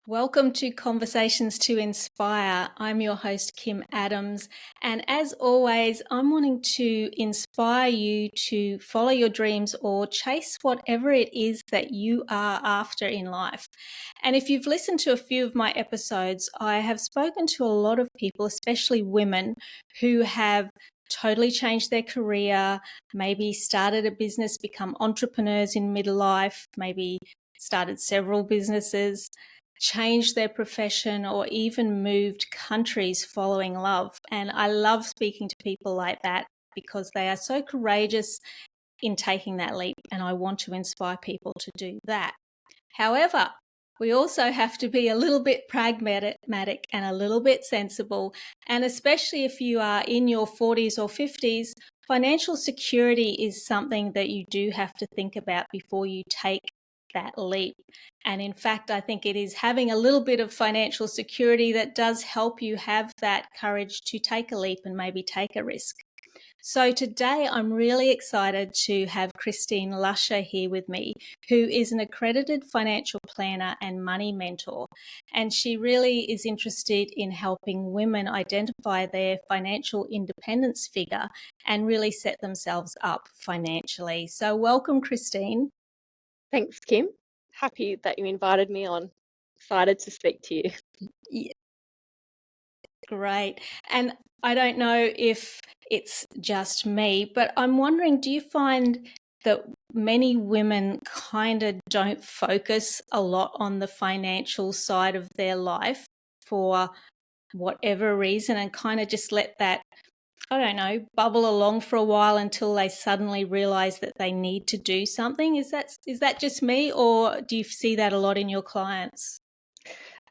Welcome to Conversations to Inspire. I'm your host, Kim Adams. And as always, I'm wanting to inspire you to follow your dreams or chase whatever it is that you are after in life. And if you've listened to a few of my episodes, I have spoken to a lot of people, especially women, who have totally changed their career, maybe started a business, become entrepreneurs in midlife, maybe started several businesses, changed their profession, or even moved countries following love. And I love speaking to people like that because they are so courageous in taking that leap, and I want to inspire people to do that. However, we also have to be a little bit pragmatic and a little bit sensible, and especially if you are in your 40s or 50s, financial security is something that you do have to think about before you take that leap. And in fact, I think it is having a little bit of financial security that does help you have that courage to take a leap and maybe take a risk. So today I'm really excited to have Christine Lusher here with me, who is an accredited financial planner and money mentor. And she really is interested in helping women identify their financial independence figure and really set themselves up financially. So welcome, Christine. Thanks, Kim. Happy that you invited me on. Excited to speak to you. Yeah, great. And I don't know if it's just me, but I'm wondering, do you find that many women kind of don't focus a lot on the financial side of their life for whatever reason and kind of just let that, I don't know, bubble along for a while until they suddenly realize that they need to do something? Is that just me, or do you see that a lot in your clients?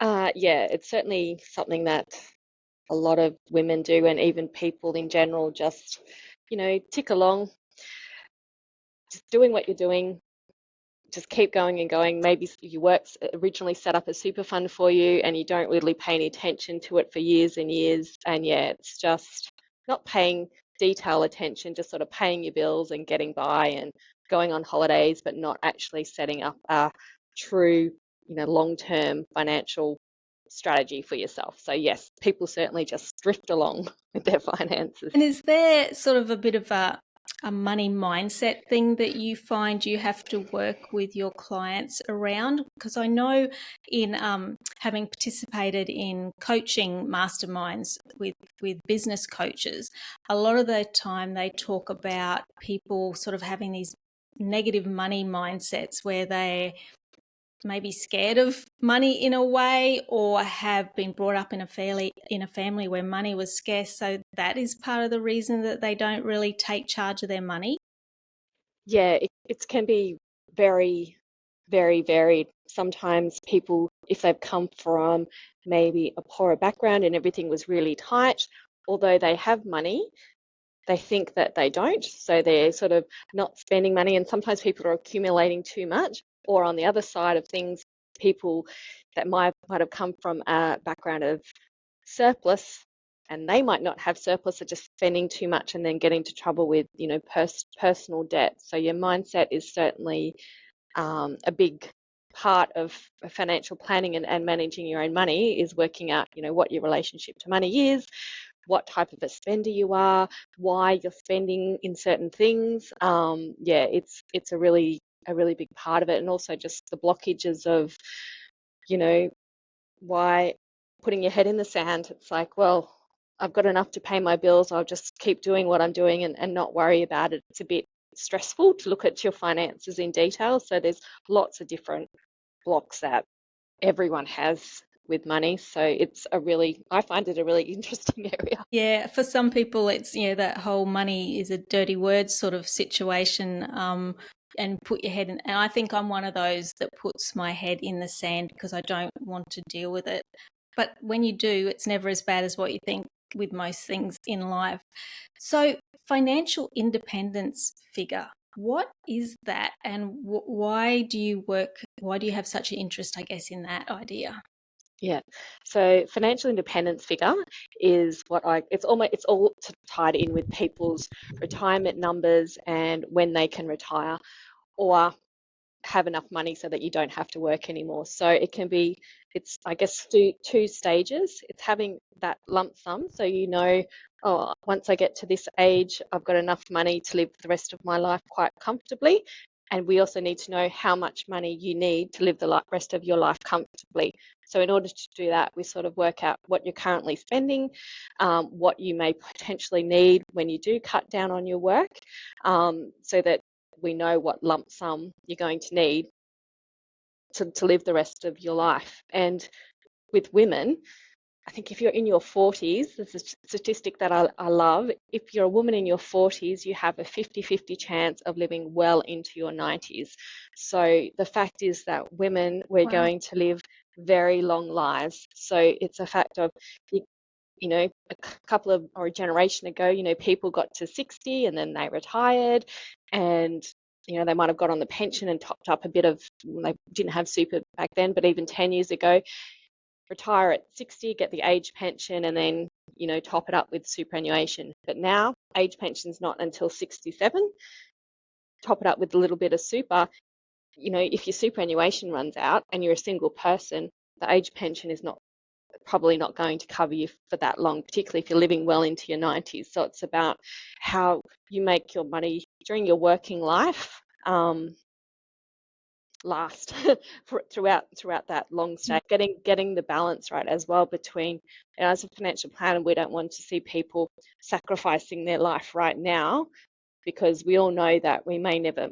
Yeah, it's certainly something that a lot of women do, and even people in general just, tick along, just doing what you're doing, just keep going and going. Maybe your work's originally set up a super fund for you and you don't really pay any attention to it for years and years. And yeah, it's just not paying detail attention, just sort of paying your bills and getting by and going on holidays, but not actually setting up a true, long-term financial strategy for yourself. So yes, people certainly just drift along with their finances. And is there sort of a bit of a money mindset thing that you find you have to work with your clients around? Because I know in having participated in coaching masterminds with business coaches, a lot of the time they talk about people sort of having these negative money mindsets where they maybe scared of money in a way, or have been brought up in a family where money was scarce, so that is part of the reason that they don't really take charge of their money. Yeah, it can be very, very varied. Sometimes people, if they've come from maybe a poorer background and everything was really tight, although they have money, they think that they don't. So they're sort of not spending money. And sometimes people are accumulating too much. Or on the other side of things, people that might have come from a background of surplus and they might not have surplus, are just spending too much and then getting into trouble with, personal debt. So your mindset is certainly a big part of financial planning and managing your own money, is working out, what your relationship to money is, what type of a spender you are, why you're spending in certain things. Yeah, it's a really big part of it, and also just the blockages of, you know, why putting your head in the sand. It's like, well, I've got enough to pay my bills. I'll just keep doing what I'm doing and not worry about it. It's a bit stressful to look at your finances in detail. So there's lots of different blocks that everyone has with money. So I find it a really interesting area. Yeah, for some people it's, that whole money is a dirty word sort of situation, and put your head in, and I think I'm one of those that puts my head in the sand because I don't want to deal with it. But when you do, it's never as bad as what you think with most things in life. So, financial independence figure, what is that, and why do you have such an interest, I guess, in that idea? Yeah. So financial independence figure is it's all tied in with people's retirement numbers and when they can retire, or have enough money so that you don't have to work anymore. So it can be, it's, I guess, two stages. It's having that lump sum, so you know, oh, once I get to this age, I've got enough money to live the rest of my life quite comfortably. And we also need to know how much money you need to live the rest of your life comfortably. So in order to do that, we sort of work out what you're currently spending, what you may potentially need when you do cut down on your work, so that we know what lump sum you're going to need to live the rest of your life. And with women, I think if you're in your 40s, there's a statistic that I love. If you're a woman in your 40s, you have a 50-50 chance of living well into your 90s. So the fact is that women, we're Wow. going to live very long lives. So it's a fact of, you know, a couple of, or a generation ago, you know, people got to 60 and then they retired, and you know, they might have got on the pension and topped up a bit of, they didn't have super back then, but even 10 years ago, retire at 60, get the age pension, and then, you know, top it up with superannuation. But now age pension's not until 67. Top it up with a little bit of super. You know, if your superannuation runs out and you're a single person, the age pension is probably not going to cover you for that long, particularly if you're living well into your 90s. So it's about how you make your money during your working life last throughout that long stay, getting the balance right as well between, and as a financial planner, we don't want to see people sacrificing their life right now, because we all know that we may never,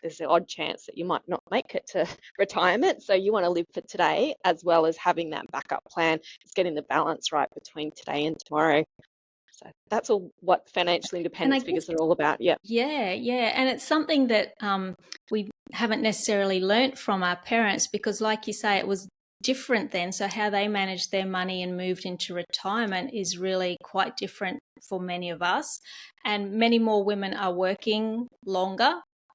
there's an odd chance that you might not make it to retirement. So you want to live for today as well as having that backup plan. It's getting the balance right between today and tomorrow. So that's all what financial independence figures are all about. Yeah. Yeah. And it's something that we haven't necessarily learnt from our parents, because like you say, it was different then. So how they managed their money and moved into retirement is really quite different for many of us. And many more women are working longer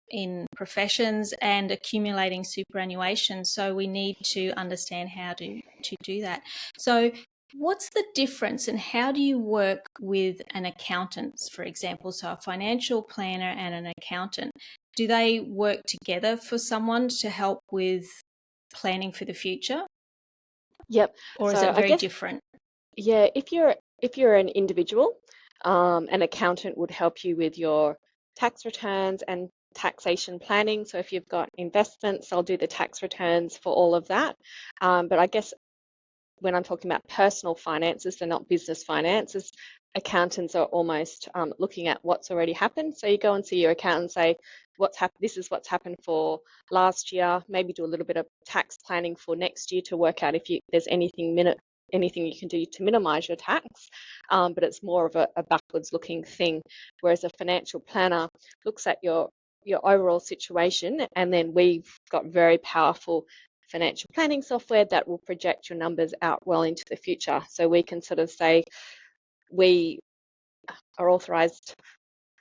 in professions and accumulating superannuation. So we need to understand how to do that. So what's the difference, and how do you work with an accountant, for example? So a financial planner and an accountant, do they work together for someone to help with planning for the future? Yep. Or So is it I very guess, different? yeah, if you're an individual, an accountant would help you with your tax returns and taxation planning. So if you've got investments, I'll do the tax returns for all of that. But I guess when I'm talking about personal finances, they're not business finances. Accountants are almost looking at what's already happened. So you go and see your accountant and say, what's happened? This is what's happened for last year. Maybe do a little bit of tax planning for next year to work out if there's anything you can do to minimize your tax. But it's more of a backwards looking thing. Whereas a financial planner looks at your overall situation, and then we've got very powerful financial planning software that will project your numbers out well into the future. So we can sort of say we are authorized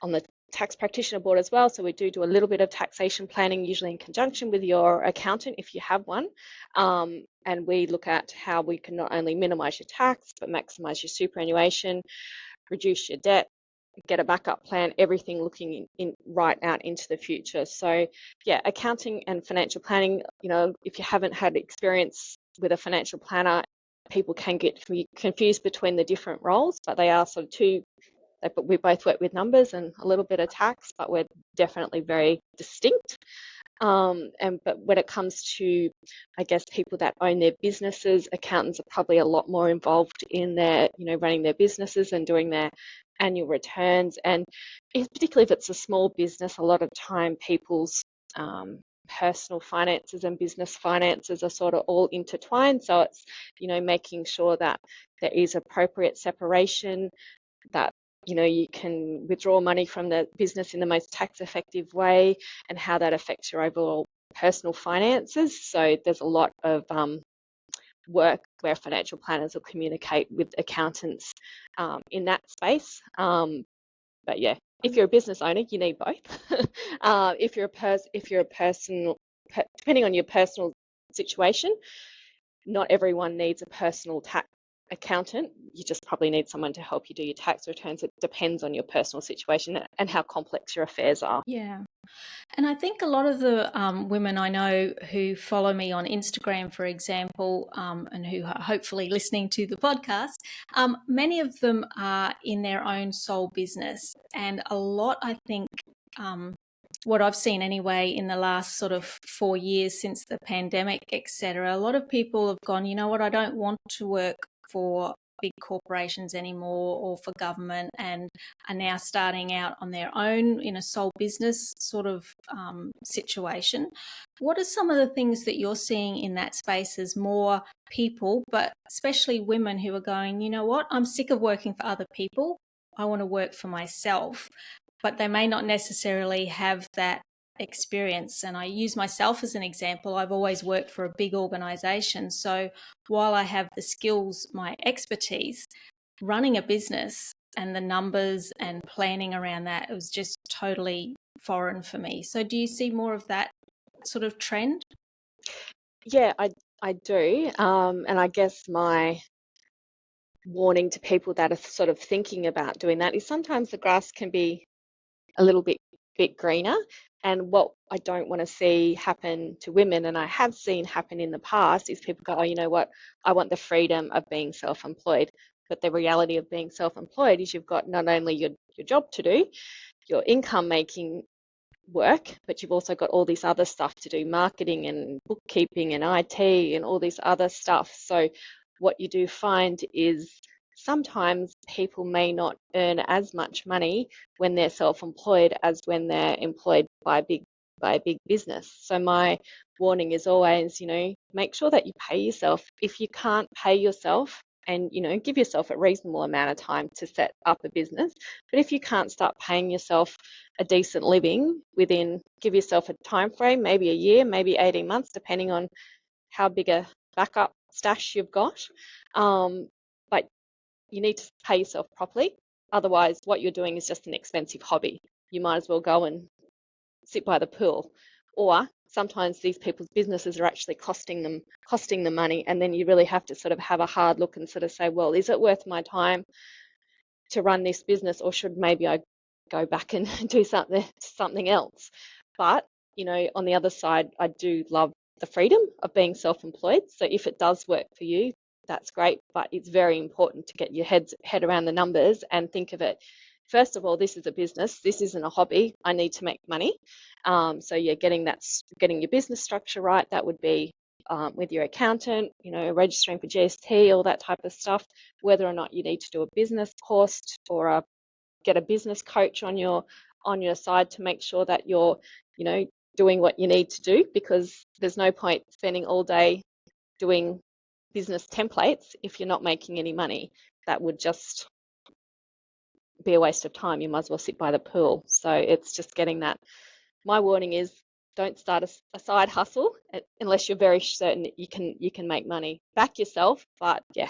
on the tax practitioner board as well. So we do a little bit of taxation planning, usually in conjunction with your accountant if you have one. And we look at how we can not only minimize your tax, but maximize your superannuation, reduce your debt, get a backup plan, everything looking in right out into the future. So yeah, accounting and financial planning, you know, if you haven't had experience with a financial planner, people can get confused between the different roles, but they are sort of two. We both work with numbers and a little bit of tax, but we're definitely very distinct. But when it comes to, I guess, people that own their businesses, accountants are probably a lot more involved in their, you know, running their businesses and doing their annual returns. And particularly if it's a small business, a lot of time people's personal finances and business finances are sort of all intertwined. So it's, you know, making sure that there is appropriate separation, that you know, you can withdraw money from the business in the most tax effective way, and how that affects your overall personal finances. So there's a lot of work where financial planners will communicate with accountants in that space. But yeah, if you're a business owner, you need both. If you're a person, depending on your personal situation, not everyone needs a personal tax accountant. You just probably need someone to help you do your tax returns. It depends on your personal situation and how complex your affairs are. Yeah. And I think a lot of the women I know who follow me on Instagram, for example, and who are hopefully listening to the podcast, many of them are in their own sole business. And a lot, I think, what I've seen anyway in the last sort of 4 years since the pandemic, etc., a lot of people have gone, you know what, I don't want to work for big corporations anymore or for government, and are now starting out on their own in a sole business sort of situation. What are some of the things that you're seeing in that space as more people, but especially women, who are going, you know what, I'm sick of working for other people, I want to work for myself, but they may not necessarily have that experience? And I use myself as an example. I've always worked for a big organisation. So while I have the skills, my expertise, running a business and the numbers and planning around that, it was just totally foreign for me. So do you see more of that sort of trend? Yeah, I do. And I guess my warning to people that are sort of thinking about doing that is sometimes the grass can be a little bit greener. And what I don't want to see happen to women, and I have seen happen in the past, is people go, oh, you know what, I want the freedom of being self-employed. But the reality of being self-employed is you've got not only your job to do, your income making work, but you've also got all this other stuff to do, marketing and bookkeeping and IT and all this other stuff. So what you do find is sometimes people may not earn as much money when they're self-employed as when they're employed by a big business. So my warning is always, make sure that you pay yourself. If you can't pay yourself, and give yourself a reasonable amount of time to set up a business, but if you can't start paying yourself a decent living within, give yourself a time frame, maybe a year, maybe 18 months, depending on how big a backup stash you've got. But you need to pay yourself properly. Otherwise, what you're doing is just an expensive hobby. You might as well go and sit by the pool. Or sometimes these people's businesses are actually costing them money, and then you really have to sort of have a hard look and sort of say, well, is it worth my time to run this business, or should maybe I go back and do something else? But on the other side, I do love the freedom of being self-employed. So if it does work for you, that's great, but it's very important to get your head around the numbers and think of it. First of all, this is a business. This isn't a hobby. I need to make money. So yeah, getting your business structure right. That would be with your accountant, registering for GST, all that type of stuff. Whether or not you need to do a business course or get a business coach on your side to make sure that you're, doing what you need to do, because there's no point spending all day doing business templates if you're not making any money. That would just be a waste of time. You might as well sit by the pool. So it's just getting that. My warning is, don't start a side hustle unless you're very certain that you can make money. Back yourself, but yeah,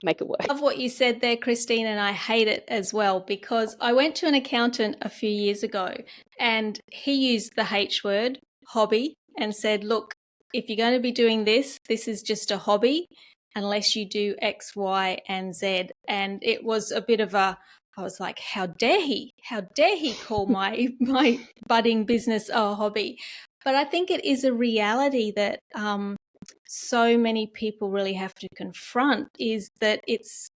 make it work. Love what you said there, Christine, and I hate it as well, because I went to an accountant a few years ago and he used the H word, hobby, and said, look, if you're going to be doing this, this is just a hobby unless you do X, Y, and Z. And it was a bit of I was like, how dare he call my budding business a hobby? But I think it is a reality that so many people really have to confront, is that it's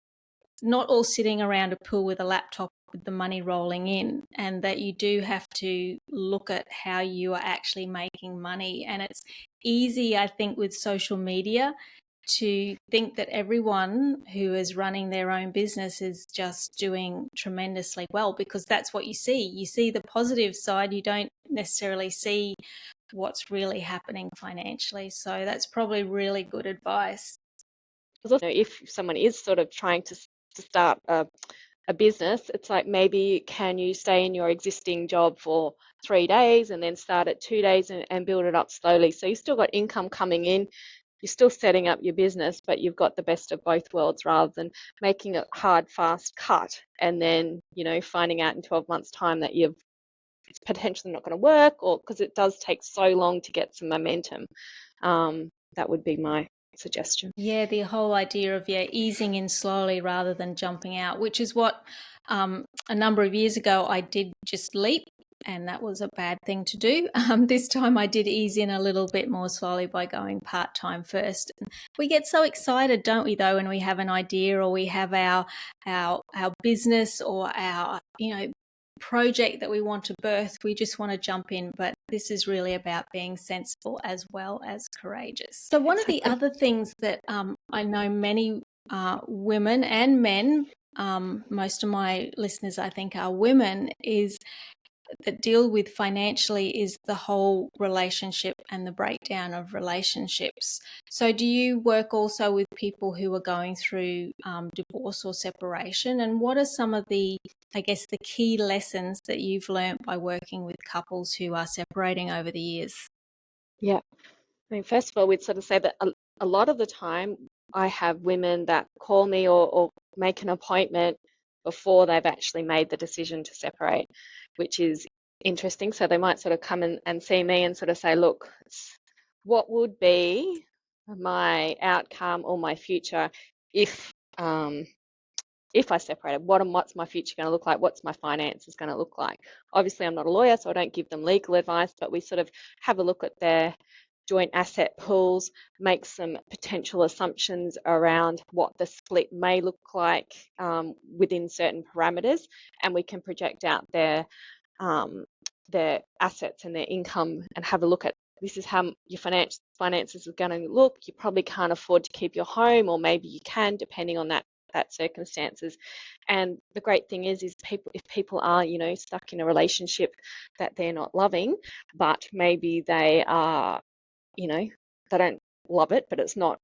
not all sitting around a pool with a laptop with the money rolling in, and that you do have to look at how you are actually making money. And it's easy, I think, with social media to think that everyone who is running their own business is just doing tremendously well, because that's what you see. You see the positive side, you don't necessarily see what's really happening financially. So that's probably really good advice. Also, if someone is sort of trying to start a business, it's like, maybe can you stay in your existing job for 3 days and then start at 2 days and build it up slowly? So you've still got income coming in, you're still setting up your business, but you've got the best of both worlds, rather than making a hard, fast cut and then, finding out in 12 months' time that it's potentially not going to work, or because it does take so long to get some momentum. That would be my suggestion. Yeah, the whole idea of easing in slowly rather than jumping out, which is what a number of years ago I did just leap and that was a bad thing to do. This time I did ease in a little bit more slowly by going part-time first. We get so excited, don't we, though, when we have an idea or we have our business or our, project that we want to birth. We just want to jump in, but this is really about being sensible as well as courageous. So one of the other things that I know many women and men, most of my listeners I think are women, is that deal with financially is the whole relationship and the breakdown of relationships. So do you work also with people who are going through divorce or separation? And what are some of the, I guess, the key lessons that you've learned by working with couples who are separating over the years? Yeah. I mean, first of all, we'd sort of say that a lot of the time I have women that call me or make an appointment before they've actually made the decision to separate, which is interesting. So they might sort of come and see me and sort of say, look, what would be my outcome or my future if I separated? What's my future going to look like? What's my finances going to look like? Obviously, I'm not a lawyer, so I don't give them legal advice, but we sort of have a look at their joint asset pools, make some potential assumptions around what the split may look like within certain parameters, and we can project out their assets and their income and have a look at this is how your finances are going to look. You probably can't afford to keep your home, or maybe you can, depending on that circumstances. And the great thing is if people are stuck in a relationship that they're not loving, but maybe they are they don't love it, but it's not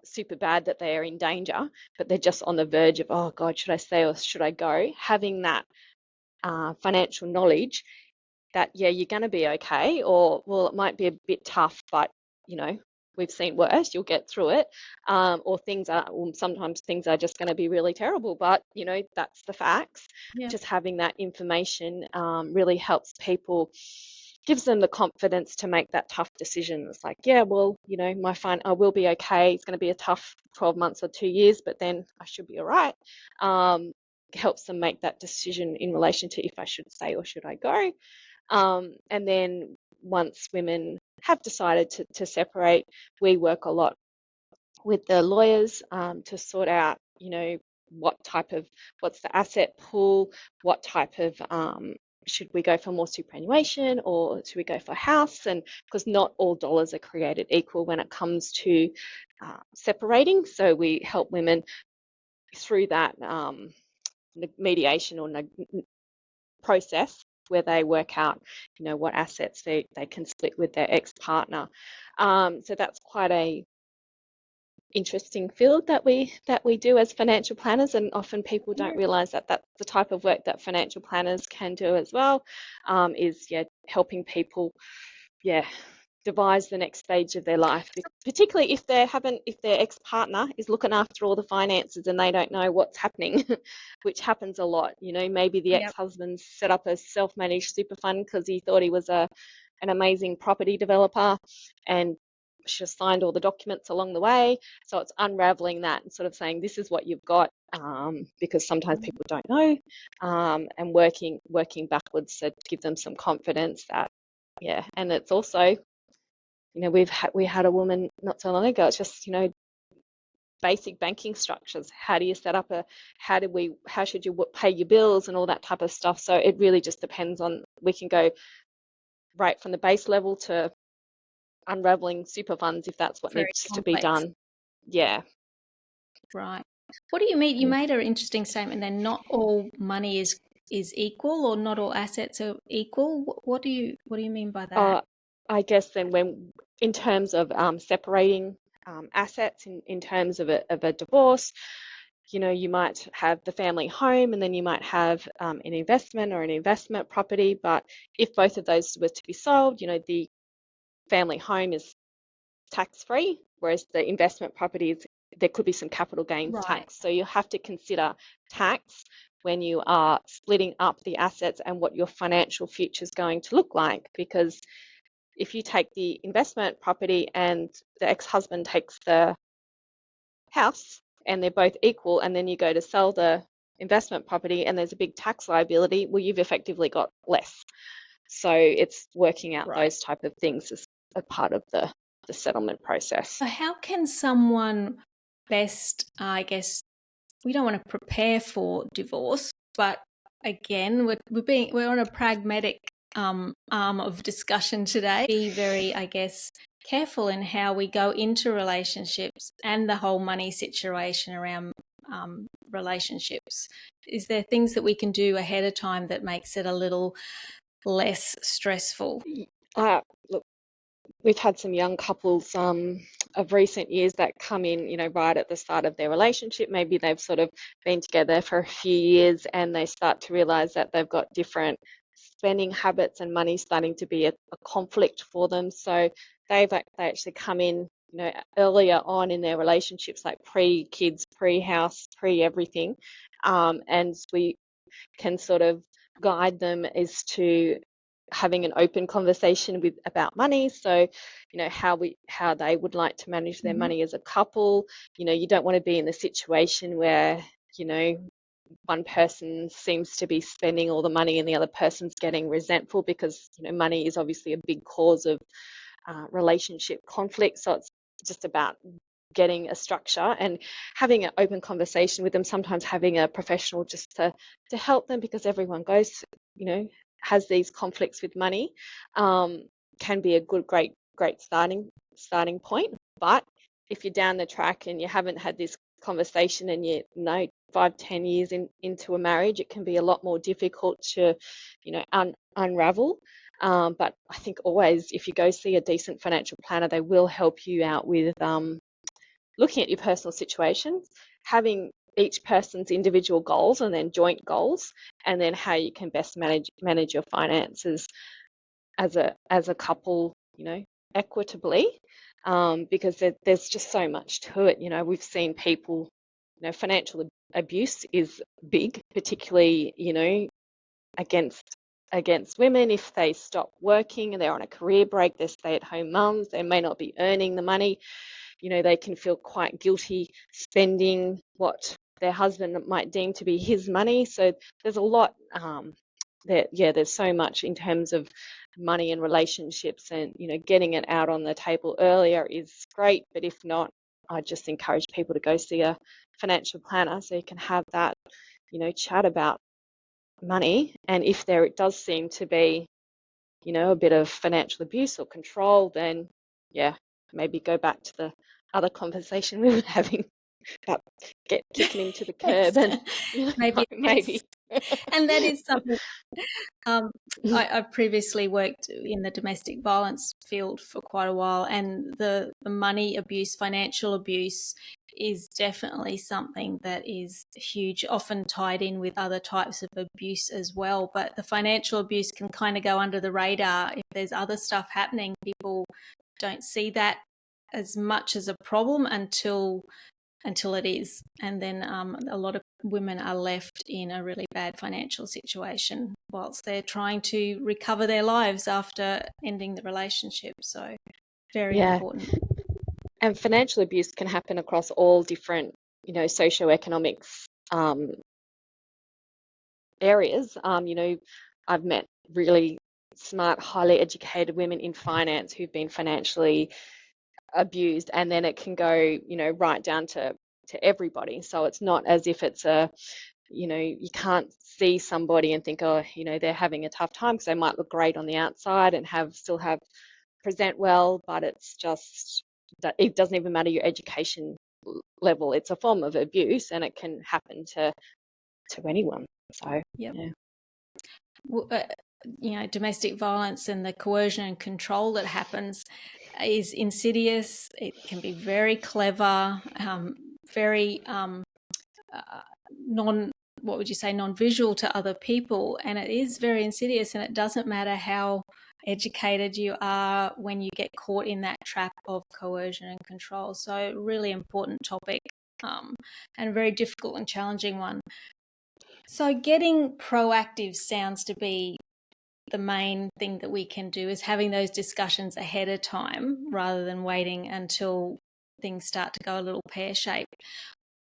super bad that they are in danger, but they're just on the verge of, oh God, should I stay or should I go? Having that financial knowledge that, yeah, you're going to be okay, or, well, it might be a bit tough, but, we've seen worse, you'll get through it. Or sometimes things are just going to be really terrible, but, that's the facts. Yeah. Just having that information really helps people, gives them the confidence to make that tough decision. It's like, yeah, well, I will be okay. It's going to be a tough 12 months or 2 years, but then I should be all right. Helps them make that decision in relation to if I should stay or should I go. And then once women have decided to separate, we work a lot with the lawyers to sort out, what's the asset pool, what type of, should we go for more superannuation or should we go for house? And because not all dollars are created equal when it comes to separating. So we help women through that mediation or process where they work out, what assets they can split with their ex-partner. So that's quite a interesting field that we do as financial planners, and often people don't realize that that's the type of work that financial planners can do as well, is helping people devise the next stage of their life, particularly if their ex-partner is looking after all the finances and they don't know what's happening, which happens a lot. Maybe the ex-husband set up a self-managed super fund because he thought he was an amazing property developer, and she signed all the documents along the way. So it's unraveling that and sort of saying, this is what you've got, because sometimes people don't know, and working backwards to give them some confidence that, and it's also, we had a woman not so long ago. It's just, basic banking structures. How do you set up how should you pay your bills and all that type of stuff? So it really just depends on, we can go right from the base level to unraveling super funds if that's what Very needs complex. to be done. Yeah. Right. What do you mean? You made an interesting statement then, not all money is equal, or not all assets are equal. What do you mean by that? I guess then when, in terms of separating assets in terms of a divorce, you might have the family home and then you might have an investment or an investment property. But if both of those were to be sold, the family home is tax-free, whereas the investment properties, there could be some capital gains tax. So you have to consider tax when you are splitting up the assets and what your financial future is going to look like. Because if you take the investment property and the ex-husband takes the house and they're both equal, and then you go to sell the investment property and there's a big tax liability, well, you've effectively got less. So it's working out those type of things as a part of the settlement process. So how can someone best, I guess, we don't want to prepare for divorce, but again, we're on a pragmatic arm of discussion today. Be very, I guess, careful in how we go into relationships and the whole money situation around relationships. Is there things that we can do ahead of time that makes it a little less stressful? Look, we've had some young couples of recent years that come in, right at the start of their relationship. Maybe they've sort of been together for a few years and they start to realize that they've got different spending habits and money starting to be a conflict for them. So they actually come in, earlier on in their relationships, like pre-kids, pre-house, pre-everything. And we can sort of guide them as to having an open conversation about money. So, how they would like to manage their money as a couple. You don't want to be in the situation where, one person seems to be spending all the money and the other person's getting resentful, because, money is obviously a big cause of relationship conflict. So it's just about getting a structure and having an open conversation with them, sometimes having a professional just to help them, because everyone goes, has these conflicts with money, can be a great starting point. But if you're down the track and you haven't had this conversation and 5-10 years into a marriage, it can be a lot more difficult to unravel. But I think always, if you go see a decent financial planner, they will help you out with looking at your personal situations, having each person's individual goals and then joint goals, and then how you can best manage your finances as a couple, equitably, because there's just so much to it. We've seen people, financial abuse is big, particularly, against women. If they stop working and they're on a career break, they're stay-at-home mums, they may not be earning the money. They can feel quite guilty spending what their husband might deem to be his money. So there's a lot there's so much in terms of money and relationships, and getting it out on the table earlier is great. But if not, I just encourage people to go see a financial planner so you can have that chat about money. And if there it does seem to be a bit of financial abuse or control, then maybe go back to the other conversation we were having about kicking him to the curb. And maybe. And that is something. I previously worked in the domestic violence field for quite a while, and the money abuse, financial abuse, is definitely something that is huge, often tied in with other types of abuse as well. But the financial abuse can kind of go under the radar. If there's other stuff happening, people don't see that as much as a problem until it is. And then a lot of women are left in a really bad financial situation whilst they're trying to recover their lives after ending the relationship. So very important. And financial abuse can happen across all different, socioeconomics areas. I've met really smart, highly educated women in finance who've been financially abused, and then it can go, right down to everybody. So it's not as if it's you can't see somebody and think, oh, they're having a tough time, because they might look great on the outside and present well, but it's just that it doesn't even matter your education level. It's a form of abuse, and it can happen to anyone. So domestic violence and the coercion and control that happens is insidious. It can be very clever, very non-visual to other people, and it is very insidious. And it doesn't matter how educated you are when you get caught in that trap of coercion and control. So really important topic, and a very difficult and challenging one. So getting proactive sounds to be the main thing that we can do, is having those discussions ahead of time rather than waiting until things start to go a little pear-shaped.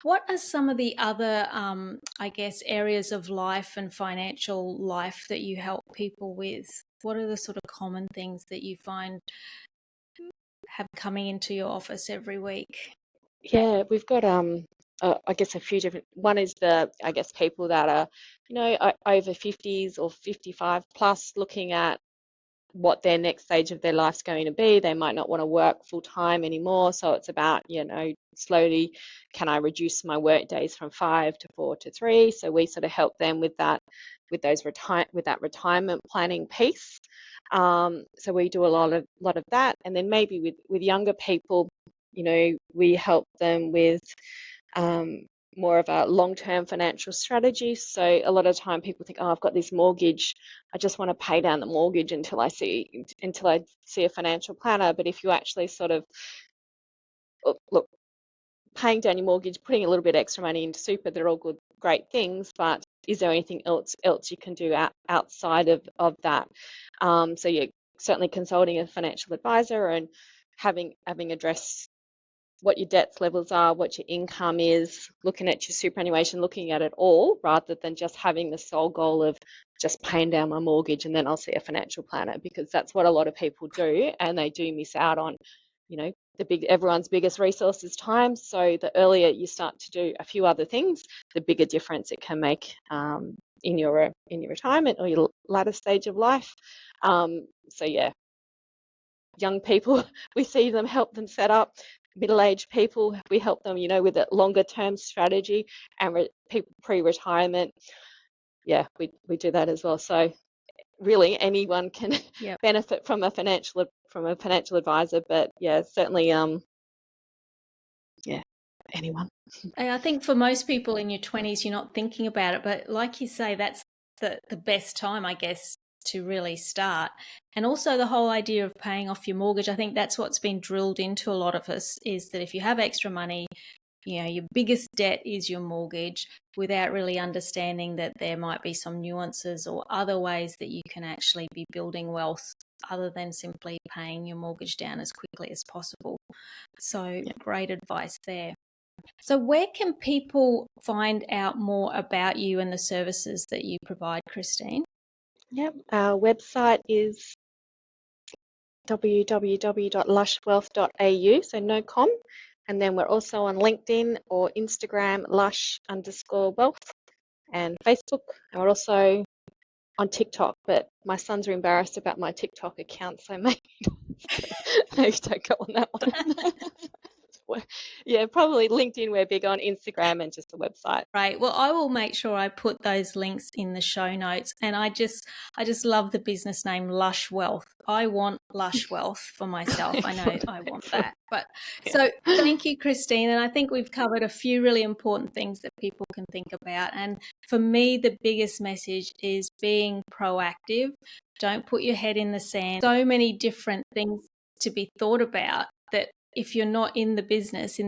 What are some of the other, I guess, areas of life and financial life that you help people with? What are the sort of common things that you find have coming into your office every week? Yeah, we've got I guess a few different. One is I guess people that are, over 50s or 55 plus, looking at what their next stage of their life's going to be. They might not want to work full time anymore. So it's about, slowly, can I reduce my work days from 5 to 4 to 3? So we sort of help them with that, with that retirement planning piece. So we do a lot of that. And then maybe with younger people, we help them with um, more of a long-term financial strategy. So a lot of time people think, oh, I've got this mortgage. I just want to pay down the mortgage until I see a financial planner. But if you actually sort of look, paying down your mortgage, putting a little bit extra money into super, they're all great things. But is there anything else you can do outside of that? So you're certainly consulting a financial advisor and having addressed what your debts levels are, what your income is, looking at your superannuation, looking at it all, rather than just having the sole goal of just paying down my mortgage and then I'll see a financial planner, because that's what a lot of people do, and they do miss out on, everyone's biggest resource is time. So the earlier you start to do a few other things, the bigger difference it can make in your retirement or your latter stage of life. So yeah, young people, we see them, help them set up. Middle-aged people, we help them, with a longer-term strategy, and people pre-retirement. Yeah, we do that as well. So really, anyone can Yep. benefit from a financial advisor. But yeah, certainly, yeah, anyone. I think for most people in your 20s, you're not thinking about it. But like you say, that's the best time, I guess, to really start. And also the whole idea of paying off your mortgage, I think that's what's been drilled into a lot of us, is that if you have extra money, your biggest debt is your mortgage, without really understanding that there might be some nuances or other ways that you can actually be building wealth other than simply paying your mortgage down as quickly as possible. So Yeah. great advice there. So where can people find out more about you and the services that you provide, Christine? Yep. Our website is www.lushwealth.au, so no com. And then we're also on LinkedIn or Instagram, lush_wealth, and Facebook. And we're also on TikTok, but my sons are embarrassed about my TikTok account, so maybe don't go on that one. Yeah, probably LinkedIn, we're big on. Instagram, and just the website. Right. Well, I will make sure I put those links in the show notes. And I just love the business name Lush Wealth. I want Lush Wealth for myself. I know I want that. But Yeah. so thank you, Christine. And I think we've covered a few really important things that people can think about. And for me, the biggest message is being proactive. Don't put your head in the sand. So many different things to be thought about that if you're not in the business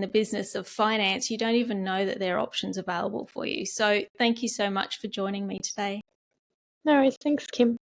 of finance, you don't even know that there are options available for you. So thank you so much for joining me today. No worries. Thanks, Kim.